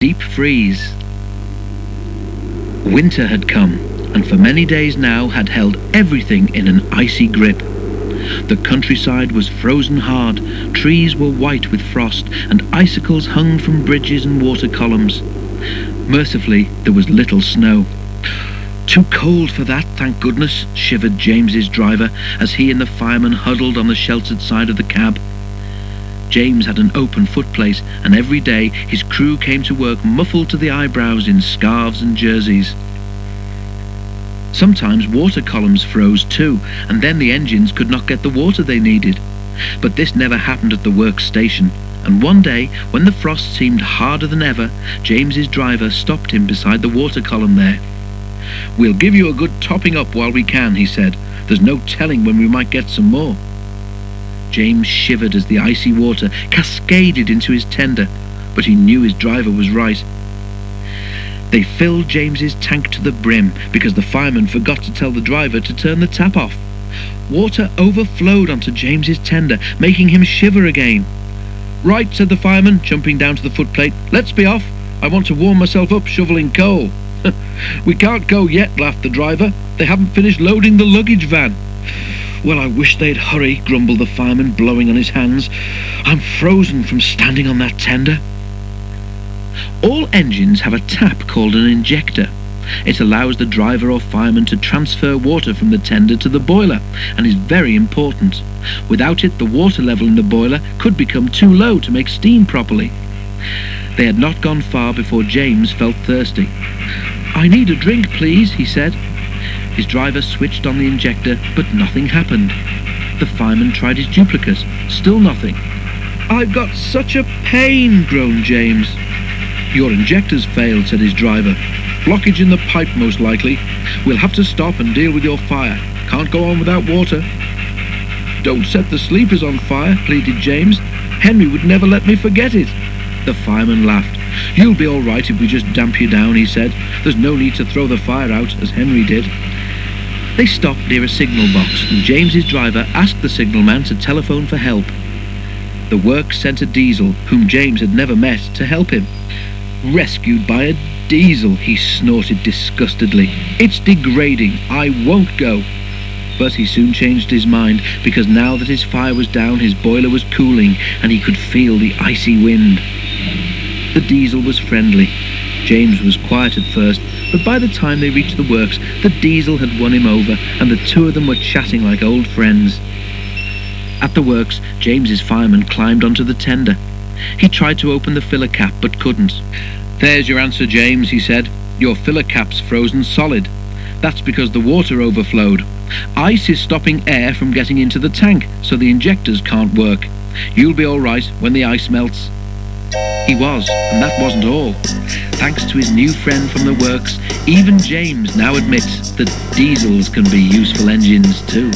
deep freeze. Winter had come, and for many days now had held everything in an icy grip. The countryside was frozen hard, trees were white with frost, and icicles hung from bridges and water columns. Mercifully, there was little snow. "Too cold for that, thank goodness," shivered James's driver as he and the fireman huddled on the sheltered side of the cab. James had an open footplate, and every day his crew came to work muffled to the eyebrows in scarves and jerseys. Sometimes water columns froze too, and then the engines could not get the water they needed. But this never happened at the works station, and one day, when the frost seemed harder than ever, James's driver stopped him beside the water column there. "We'll give you a good topping up while we can," he said. "There's no telling when we might get some more." James shivered as the icy water cascaded into his tender, but he knew his driver was right. They filled James's tank to the brim because the fireman forgot to tell the driver to turn the tap off. Water overflowed onto James's tender, making him shiver again. "Right," said the fireman, jumping down to the footplate. "Let's be off. I want to warm myself up shoveling coal." "We can't go yet," laughed the driver. "They haven't finished loading the luggage van." "Well, I wish they'd hurry," grumbled the fireman, blowing on his hands. "I'm frozen from standing on that tender." All engines have a tap called an injector. It allows the driver or fireman to transfer water from the tender to the boiler, and is very important. Without it, the water level in the boiler could become too low to make steam properly. They had not gone far before James felt thirsty. "I need a drink, please," he said. His driver switched on the injector, but nothing happened. The fireman tried his duplicate. Still nothing. "I've got such a pain," groaned James. "Your injectors failed," said his driver. "Blockage in the pipe, most likely. We'll have to stop and deal with your fire. Can't go on without water." "Don't set the sleepers on fire," pleaded James. "Henry would never let me forget it." The fireman laughed. "You'll be all right if we just damp you down," he said. "There's no need to throw the fire out, as Henry did." They stopped near a signal box, and James's driver asked the signalman to telephone for help. The works sent a diesel, whom James had never met, to help him. "Rescued by a diesel," he snorted disgustedly. "It's degrading. I won't go." But he soon changed his mind, because now that his fire was down, his boiler was cooling, and he could feel the icy wind. The diesel was friendly. James was quiet at first, but by the time they reached the works, the diesel had won him over, and the two of them were chatting like old friends. At the works, James's fireman climbed onto the tender. He tried to open the filler cap, but couldn't. "There's your answer, James," he said. "Your filler cap's frozen solid. That's because the water overflowed. Ice is stopping air from getting into the tank, so the injectors can't work. You'll be all right when the ice melts." He was, and that wasn't all. Thanks to his new friend from the works, even James now admits that diesels can be useful engines too.